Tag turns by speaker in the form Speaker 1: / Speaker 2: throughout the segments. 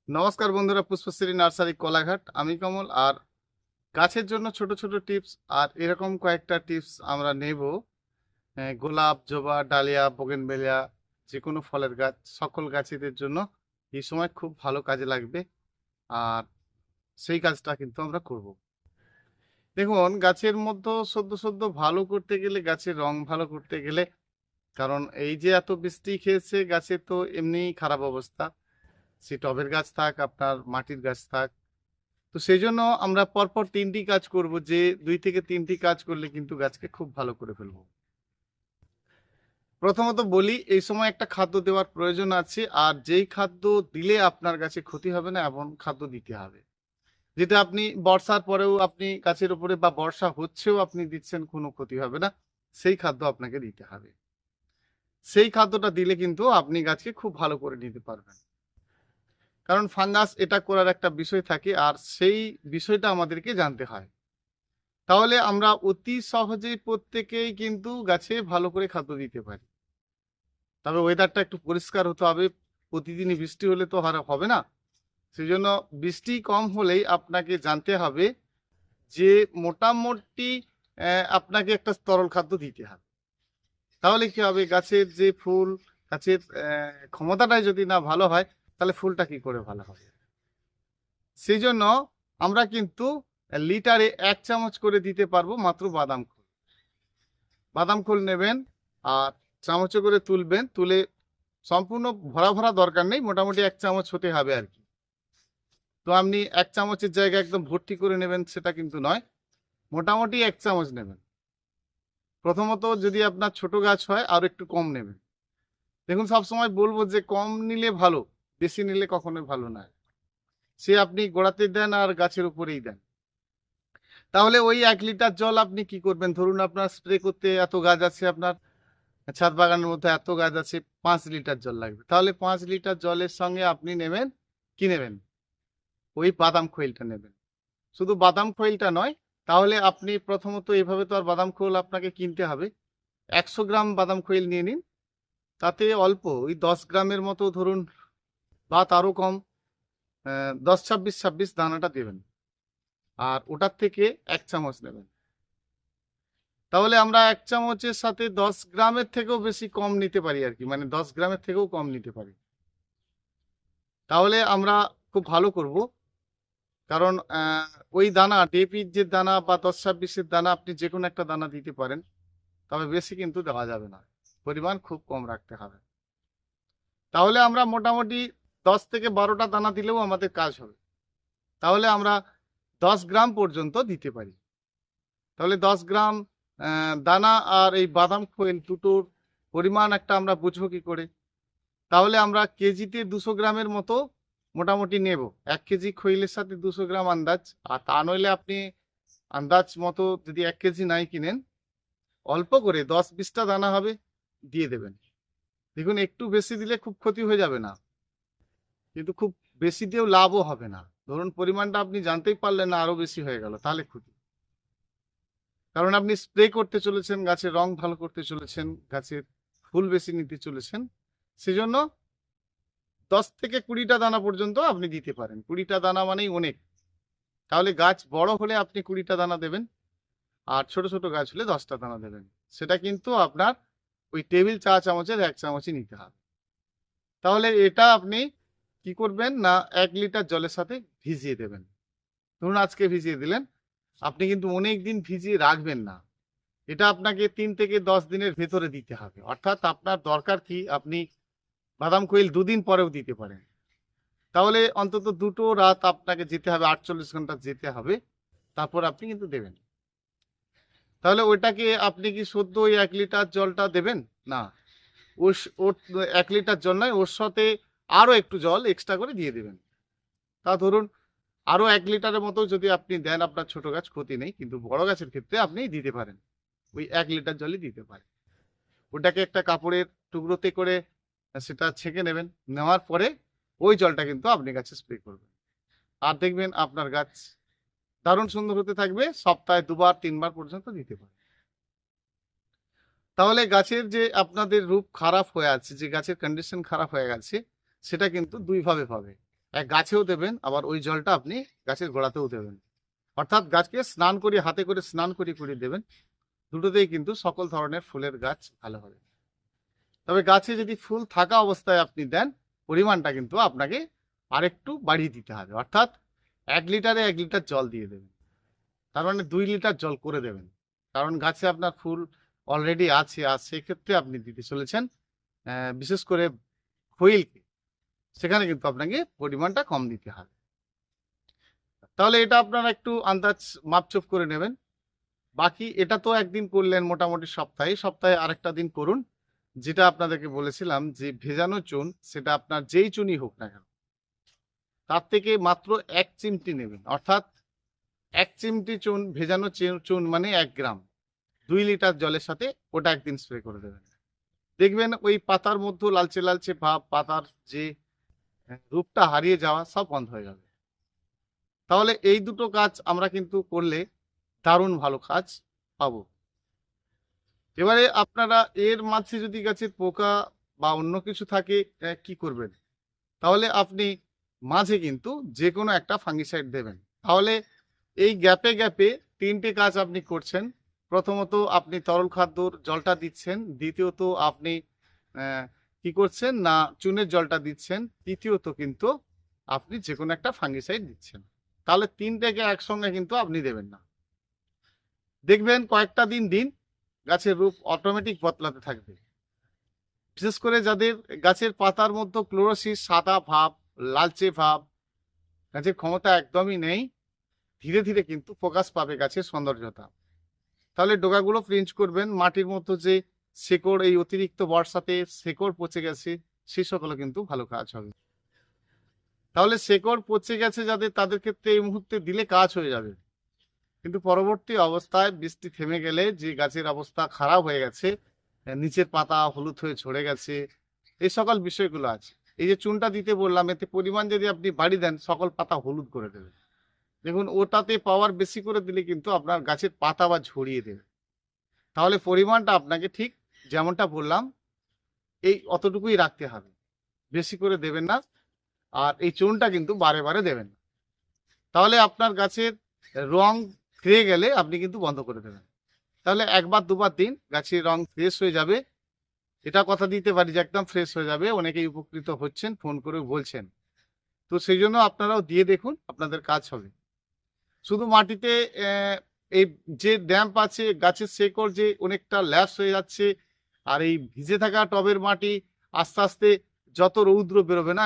Speaker 1: নমস্কার বন্ধুরা, পুষ্পশ্রী নার্সারি কোলাঘাট। আমি কমল। আর গাছের জন্য ছোট ছোট টিপস আর এরকম কয়েকটা টিপস আমরা নেব। গোলাপ, জবা, ডালিয়া, বোগেনভেলিয়া, যে কোনো ফলের গাছ, সকল গাছেদের জন্য এই সময় খুব ভালো কাজে লাগবে। আর সেই কাজটা কিন্তু আমরা করব। দেখুন, গাছের মধ্যে সদ্য সদ্য ভালো করতে গেলে, গাছের রং ভালো করতে গেলে, কারণ এই যে এত বৃষ্টি খেয়েছে, গাছের তো এমনিই খারাপ অবস্থা। সে টবের গাছ থাক, আপনার মাটির গাছ থাক। তো সেই জন্য আমরা পরপর তিনটি কাজ করব, যে 2 থেকে 3টি কাজ করলে কিন্তু গাছকে খুব ভালো করে ফেলবো। প্রথমত বলি, এই সময় একটা খাদ্য দেওয়ার প্রয়োজন আছে, আর যেই খাদ্য দিলে আপনার গাছে ক্ষতি হবে না এমন খাদ্য দিতে হবে। যেটা আপনি বর্ষার পরেও আপনি গাছের উপরে, বা বর্ষা হচ্ছেও আপনি দিচ্ছেন, কোনো ক্ষতি হবে না, সেই খাদ্য আপনাকে দিতে হবে। সেই খাদ্যটা দিলে কিন্তু আপনি গাছকে খুব ভালো করে নিতে পারবেন। কারণ ফাঙ্গাস এটা করার একটা বিষয় থাকে, আর সেই বিষয়টা আমাদেরকে জানতে হয়। তাহলে আমরা অতি সহজেই প্রত্যেকেই কিন্তু গাছে ভালো করে খাদ্য দিতে পারি। তবে ওয়েদারটা একটু পরিষ্কার হতে হবে। প্রতিদিনই বৃষ্টি হলে তো আর হবে না। সেই জন্য বৃষ্টি কম হলেই আপনাকে জানতে হবে যে মোটামুটি আপনাকে একটা তরল খাদ্য দিতে হবে। তাহলে কি হবে, গাছের যে ফুল, গাছের ক্ষমতাটাই যদি না ভালো হয়, তাহলে ফুলটা কি করে ভালো হবে? সেই জন্য আমরা কিন্তু লিটারে 1 চামচ করে দিতে পারবো মাত্র বাদাম খোল। বাদাম খোল নেবেন, আর চামচে করে তুলবেন। তুলে সম্পূর্ণ ভরা ভরা দরকার নেই, মোটামুটি 1 চামচ হতে হবে আর কি। তো আপনি 1 চামচের জায়গায় একদম ভর্তি করে নেবেন সেটা কিন্তু নয়, মোটামুটি 1 চামচ নেবেন। প্রথমত যদি আপনার ছোট গাছ হয় আর একটু কম নেবেন। দেখুন, সবসময় বলবো যে কম নিলে ভালো, বেশি নিলে কখনোই ভালো নয়। সে আপনি গোড়াতে দেন আর গাছের উপরেই দেন। তাহলে ওই 1 লিটার জল আপনি কি করবেন, ধরুন আপনার স্প্রে করতে এত গাছ আছে, আপনার ছাদ বাগানের মধ্যে এত গাছ আছে, 5 লিটার জল লাগবে। তাহলে 5 লিটার জলের সঙ্গে আপনি নেবেন, কি নেবেন, ওই বাদাম খৈলটা নেবেন। শুধু বাদাম খৈলটা নয়, তাহলে আপনি প্রথমত এভাবে তো আর বাদাম খৈল আপনাকে কিনতে হবে। 100 গ্রাম বাদাম খৈল নিয়ে নিন। তাতে অল্প ওই 10 গ্রামের মতো ধরুন, বা তারও কম, 10, 26, 26 দানাটা দেবেন। আর ওটার থেকে 1 চামচ নেবেন। তাহলে আমরা 1 চামচের সাথে 10 গ্রামের থেকেও বেশি কম নিতে পারি আর কি, মানে 10 গ্রামের থেকেও কম নিতে পারি। তাহলে আমরা খুব ভালো করব। কারণ ওই দানা, ডেপির যে দানা বা 10, 26-এর দানা, আপনি যে কোনো একটা দানা দিতে পারেন। তবে বেশি কিন্তু দেওয়া যাবে না, পরিমাণ খুব কম রাখতে হবে। তাহলে আমরা মোটামুটি 10 থেকে 12টা দানা দিলেও আমাদের কাজ হবে। তাহলে আমরা 10 গ্রাম পর্যন্ত দিতে পারি। তাহলে 10 গ্রাম দানা আর এই বাদাম খোল দুটোর পরিমাণ একটা আমরা বুঝবো কি করে? তাহলে আমরা কেজিতে 200 গ্রামের মতো মোটামুটি নেব। 1 কেজি খৈলের সাথে 200 গ্রাম আন্দাজ। আর তা নইলে আপনি আন্দাজ মতো যদি 1 কেজি নাই কিনেন, অল্প করে 10-20টা দানা হবে, দিয়ে দেবেন। দেখুন, একটু বেশি দিলে খুব ক্ষতি হয়ে যাবে না, কিন্তু খুব বেশি দিয়েও লাভও হবে না। ধরুন পরিমাণটা আপনি জানতেই পারলেন না, আরো বেশি হয়ে গেল, তাহলে ক্ষতি। কারণ আপনি স্প্রে করতে চলেছেন, গাছের রং ভালো করতে চলেছেন, গাছের ফুল বেশি নিতে চলেছেন। সেজন্য 10 থেকে 20টা দানা পর্যন্ত আপনি দিতে পারেন। 20টা দানা মানেই অনেক। তাহলে গাছ বড় হলে আপনি 20টা দানা দেবেন, আর ছোট ছোট গাছ হলে 10টা দানা দেবেন। সেটা কিন্তু আপনার ওই টেবিল চা চামচের 1 চামচই নিতে হবে। তাহলে এটা আপনি কি করবেন না, 1 লিটার জলের সাথে ভিজিয়ে দেবেন। ধরুন আজকে ভিজিয়ে দিলেন, আপনি কিন্তু অনেক দিন ভিজিয়ে রাখবেন না। এটা আপনাকে 3 থেকে 10 দিনের ভেতরে দিতে হবে। অর্থাৎ আপনার দরকার কি, আপনি বাদাম খৈল 2 দিন পরেও দিতে পারেন। তাহলে অন্তত 2টো রাত আপনাকে যেতে হবে, 48 ঘন্টা যেতে হবে, তারপর আপনি কিন্তু দেবেন। তাহলে ওইটাকে আপনি কি সদ্য ওই 1 লিটার জলটা দেবেন না, ওর ওর 1 লিটার জল নয়, ওর সাথে আরো একটু জল এক্সট্রা করে দিয়ে দেবেন। তা ধরুন আরো 1 লিটারের মতো যদি আপনি দেন, আপনার ছোট গাছ ক্ষতি নেই, কিন্তু বড় গাছের ক্ষেত্রে আপনি দিতে পারেন, ওই 1 লিটার জলই দিতে পারেন। ওটাকে একটা কাপড়ের টুকরোতে করে সেটা ছেঁকে নেবেন। নেওয়ার পরে ওই জলটা কিন্তু আপনি গাছে স্প্রে করবেন। আর দেখবেন আপনার গাছ দারুণ সুন্দর হতে থাকবে। সপ্তাহে 2 বার 3 বার পর্যন্ত দিতে পারে। তাহলে গাছের যে আপনাদের রূপ খারাপ হয়ে আছে, যে গাছের কন্ডিশন খারাপ হয়ে গেছে, সেটা কিন্তু দুই ভাবে পাবে। এক গাছেও দেবেন, আবার ওই জলটা আপনি গাছের গোড়াতেও দেবেন। অর্থাৎ গাছকে স্নান করিয়ে, হাতে করে স্নান করিয়ে দেবেন। দুটোতেই কিন্তু সকল ধরনের ফুলের গাছ ভালো হবে। তবে গাছে যদি ফুল থাকা অবস্থায় আপনি দেন, পরিমাণটা কিন্তু আপনাকে আরেকটু বাড়িয়ে দিতে হবে। অর্থাৎ 1 লিটারে 1 লিটার জল দিয়ে দেবেন, তার মানে 2 লিটার জল করে দেবেন। কারণ গাছে আপনার ফুল অলরেডি আছে, আর সেক্ষেত্রে আপনি দিতে চলেছেন বিশেষ করে খৈলকে, সেখানে কিন্তু আপনাকে পরিমাণটা কম দিতে হবে। তাহলে এটা আপনারা একটু আন্দাজ মাপচুপ করে নেবেন। বাকি এটা তো একদিন করলেন, মোটামুটি সপ্তাহে আরেকটা দিন করুন। যেটা আপনাদেরকে বলেছিলাম যে ভেজানো চুন, সেটা আপনার যেই চুনই হোক না কেন, তার থেকে মাত্র 1 চিমটি নেবেন। অর্থাৎ 1 চিমটি চুন, ভেজানো চুন মানে 1 গ্রাম, 2 লিটার জলের সাথে ওটা একদিন স্প্রে করে দেবেন। দেখবেন ওই পাতার মধ্যে লালচে ভাব, পাতার যে রূপটা হারিয়ে যাওয়া, সব বন্ধ হয়ে যাবে। তাহলে এই দুটো কাজ আমরা কিন্তু করলে দারুণ ভালো কাজ পাবো। এবারে আপনারা এর মাঝে যদি গাছের পোকা বা অন্য কিছু থাকে, কি করবেন? তাহলে আপনি মাঝে কিন্তু যে কোনো একটা ফাঙ্গিসাইড দেবেন। তাহলে এই গ্যাপে 3টে কাজ আপনি করছেন। প্রথমত আপনি তরল খাদ্যর জলটা দিচ্ছেন, দ্বিতীয়ত আপনি কি করছেন না চুনের জলটা দিচ্ছেন, তৃতীয়ত কিন্তু আপনি যে কোনো একটা ফাঙ্গিসাইড দিচ্ছেন। তাহলে 3টেকে একসঙ্গে কিন্তু আপনি দেবেন না। দেখবেন কয়েকটা দিন গাছের রূপ অটোমেটিক বদলাতে থাকবে। বিশেষ করে যাদের গাছের পাতার মধ্যে ক্লোরোসিস, সাদা ভাব, লালচে ভাব, গাছের ক্ষমতা একদমই নেই, ধীরে ধীরে কিন্তু ফোকাস পাবে গাছের সৌন্দর্যতা। তাহলে ডোগাগুলো ফ্রিঞ্জ করবেন। মাটির মধ্যে যে শেকড়, এই অতিরিক্ত বর্ষাতে শেকড় পচে গেছে, সে সকলে কিন্তু ভালো কাজ হবে। তাহলে শেকড় পচে গেছে যাদের, তাদের ক্ষেত্রে এই মুহূর্তে দিলে কাজ হয়ে যাবে। কিন্তু পরবর্তী অবস্থায় বৃষ্টি থেমে গেলে যে গাছের অবস্থা খারাপ হয়ে গেছে, নিচের পাতা হলুদ হয়ে ঝরে গেছে, এই সকল বিষয়গুলো আছে। এই যে চুনটা দিতে বললাম, এতে পরিমাণ যদি আপনি বাড়িয়ে দেন, সকল পাতা হলুদ করে দেবে। দেখুন ওটাতে পাওয়ার বেশি করে দিলে কিন্তু আপনার গাছের পাতা বা ঝরিয়ে দেবে। তাহলে পরিমাণটা আপনাকে ঠিক যেমনটা বললাম এই অতটুকুই রাখতে হবে, বেশি করে দেবেন না। আর এই চুনটা কিন্তু বারে দেবেন না। তাহলে আপনার গাছের রং ফিরে গেলে আপনি কিন্তু বন্ধ করে দেবেন। তাহলে 1বার 2বার দিন গাছের রং ফ্রেশ হয়ে যাবে। এটা কথা দিতে পারি যে একদম ফ্রেশ হয়ে যাবে। অনেকেই উপকৃত হচ্ছেন, ফোন করে বলছেন। তো সেই জন্য আপনারাও দিয়ে দেখুন, আপনাদের কাজ হবে। শুধু মাটিতে এই যে ড্যাম্প আছে, গাছের শেকড় যে অনেকটা ল্যাস হয়ে যাচ্ছে, আর এই ভিজে থাকা টবের মাটি আস্তে আস্তে যত রৌদ্র বেরোবে না,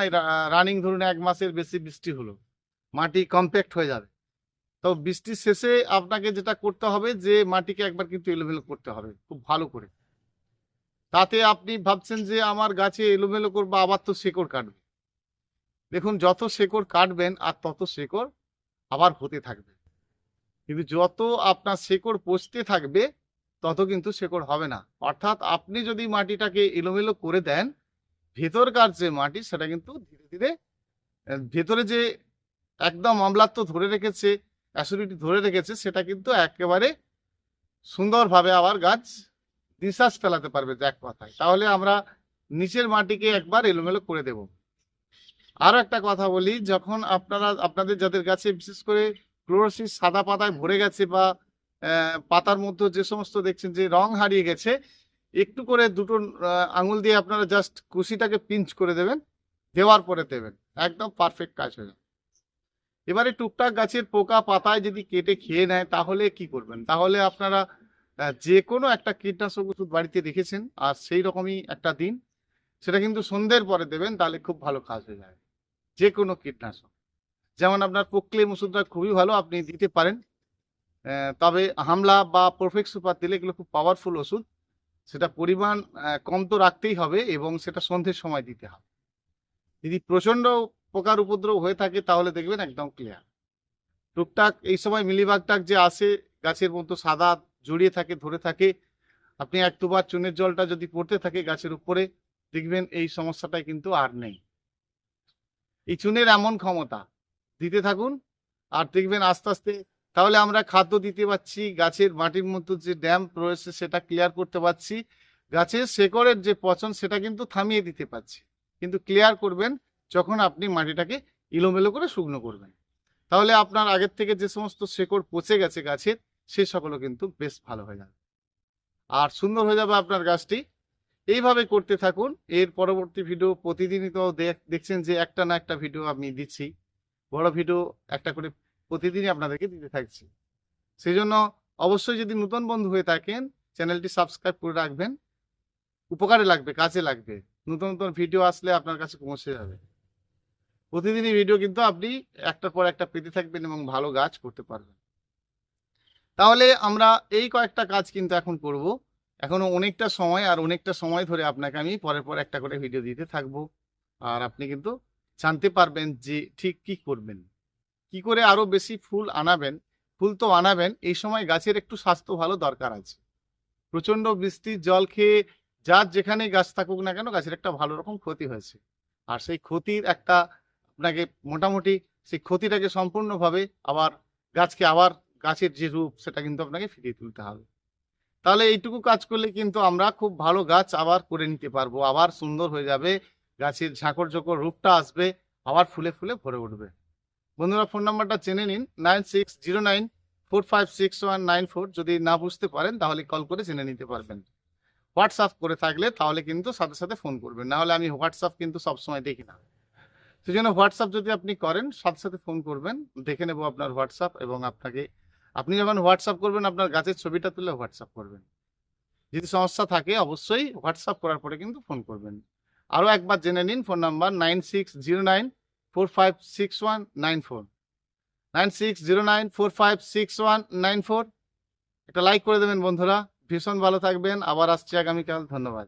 Speaker 1: রানিং ধরুন 1 মাসের বেশি বৃষ্টি হলো, মাটি কম্প্যাক্ট হয়ে যাবে। তো বৃষ্টির শেষে আপনাকে যেটা করতে হবে যে মাটিকে একবার কিন্তু এলোমেলো করতে হবে খুব ভালো করে। তাতে আপনি ভাবছেন যে আমার গাছে এলোমেলো করবো, আবার তো শেকড় কাটবে। দেখুন যত শেকড় কাটবেন আর তত শেকড় আবার হতে থাকবে। কিন্তু যত আপনার শেকড় পচতে থাকবে, তত কিন্তু শেকড় হবে না। অর্থাৎ আপনি যদি মাটিটাকে এলোমেলো করে দেন, ভেতরকার যে মাটি সেটা কিন্তু ধীরে ধীরে ভেতরে যে একদম অম্লাত্ব ধরে রেখেছে, অ্যাসিডিটি ধরে রেখেছে, সেটা কিন্তু একেবারে সুন্দরভাবে আবার গাছ নিঃশ্বাস ফেলাতে পারবে এক কথায়। তাহলে আমরা নিচের মাটিকে একবার এলোমেলো করে দেব। আরো একটা কথা বলি, যখন আপনাদের যাদের গাছে বিশেষ করে ক্লোরোসিস সাদা পাতায় ভরে গেছে, বা পাতার মধ্যে যে সমস্ত দেখছেন যে রং হারিয়ে গেছে, একটু করে দুটো আঙুল দিয়ে আপনারা জাস্ট কুশিটাকে পিঞ্চ করে দেবেন, দেওয়ার পরে দেবেন, একদম পারফেক্ট কাজ হয়ে যাবে। এবারে টুকটাক গাছের পোকা পাতায় যদি কেটে খেয়ে নেয়, তাহলে কি করবেন? তাহলে আপনারা যে কোনো একটা কীটনাশক ওষুধ বাড়িতে রেখেছেন, আর সেই রকমই একটা দিন, সেটা কিন্তু সন্ধ্যের পরে দেবেন, তাহলে খুব ভালো কাজ হয়ে যাবে। যে কোনো কীটনাশক, যেমন আপনার প্রোক্লেম ওষুধটা খুবই ভালো, আপনি দিতে পারেন। তবে হামলা বা পারফেক্ট সুপার দিলে এগুলো খুব পাওয়ারফুল ওষুধ, সেটা পরিমাণ কম তো রাখতেই হবে, এবং সেটা সন্ধ্যের সময় দিতে হবে। যদি প্রচণ্ড পোকার উপদ্রব হয়ে থাকে, তাহলে দেখবেন একদম ক্লিয়ার। টুকটাক এই সময় মিলিবাগটাক যে আসে, গাছের মধ্যে সাদা জড়িয়ে থাকে, ধরে থাকে, আপনি 1-2বার চুনের জলটা যদি পড়তে থাকে গাছের উপরে, দেখবেন এই সমস্যাটাই কিন্তু আর নেই। এই চুনের এমন ক্ষমতা, দিতে থাকুন আর দেখবেন আস্তে আস্তে। তাহলে আমরা খাদ্য দিতে পারছি, গাছের মাটির মধ্যে যে ড্যাম্প রয়েছে সেটা ক্লিয়ার করতে পারছি, গাছের শেকড়ের যে পচন সেটা কিন্তু থামিয়ে দিতে পারছি। কিন্তু ক্লিয়ার করবেন যখন আপনি মাটিটাকে এলোমেলো করে শুকনো করবেন। তাহলে আপনার আগের থেকে যে সমস্ত শেকড় পচে গেছে গাছের, সে সকলও কিন্তু বেশ ভালো হয়ে যাবে আর সুন্দর হয়ে যাবে আপনার গাছটি। এইভাবে করতে থাকুন। এর পরবর্তী ভিডিও প্রতিদিনই তো দেখছেন যে একটা না একটা ভিডিও আমি দিচ্ছি, বড় ভিডিও একটা করে প্রতিদিনই আপনাদেরকে দিতে থাকছি। সেই জন্য অবশ্যই যদি নতুন বন্ধু হয়ে থাকেন, চ্যানেলটি সাবস্ক্রাইব করে রাখবেন। উপকারে লাগবে, কাজে লাগবে। নতুন নতুন ভিডিও আসলে আপনার কাছে পৌঁছে যাবে। প্রতিদিনই ভিডিও কিন্তু আপনি একটার পর একটা পেতে থাকবেন এবং ভালো গাছ করতে পারবেন। তাহলে আমরা এই কয়েকটা কাজ কিন্তু এখন করব। এখনো অনেকটা সময়, আর অনেকটা সময় ধরে আপনাকে আমি পরের পর একটা করে ভিডিও দিতে থাকবো। আর আপনি কিন্তু জানতে পারবেন যে ঠিক কি করবেন, কি করে আরো বেশি ফুল আনাবেন। ফুল তো আনাবেন, এই সময় গাছের একটু স্বাস্থ্য ভালো দরকার আছে। প্রচন্ড বৃষ্টির জল খেয়ে যার যেখানেই গাছ থাকুক না কেন, গাছের একটা ভালো রকম ক্ষতি হয়েছে। আর সেই ক্ষতির একটা আপনাকে মোটামুটি সেই ক্ষতিটাকে সম্পূর্ণভাবে আবার গাছকে আবার গাছের যে রূপ, সেটা কিন্তু আপনাকে ফিরিয়ে তুলতে হবে। তাহলে এইটুকু কাজ করলে কিন্তু আমরা খুব ভালো গাছ আবার করে নিতে পারবো, আবার সুন্দর হয়ে যাবে, গাছের ঝাঁকড় ঝোঁকড় রূপটা আসবে, আবার ফুলে ফুলে ভরে উঠবে। বন্ধুরা, ফোন নাম্বারটা জেনে নিন, 9609456194। যদি না বুঝতে পারেন তাহলে কল করে জেনে নিতে পারবেন। হোয়াটসঅ্যাপ করে থাকলে তাহলে কিন্তু সাথে সাথে ফোন করবেন, না হলে আমি হোয়াটসঅ্যাপ কিন্তু সবসময় দেখি না। সেই জন্য হোয়াটসঅ্যাপ যদি আপনি করেন, সাথে সাথে ফোন করবেন, দেখে নেবো আপনার হোয়াটসঅ্যাপ। এবং আপনি যখন হোয়াটসঅ্যাপ করবেন, আপনার গাছের ছবিটা তুলে হোয়াটসঅ্যাপ করবেন। যদি সমস্যা থাকে অবশ্যই হোয়াটসঅ্যাপ করার পরে কিন্তু ফোন করবেন। আরও একবার জেনে নিন, ফোন নাম্বার 9609456194, 9609456194। একটা লাইক করে দেবেন বন্ধুরা। ভীষণ ভালো থাকবেন। আবার আসছি আগামীকাল। ধন্যবাদ।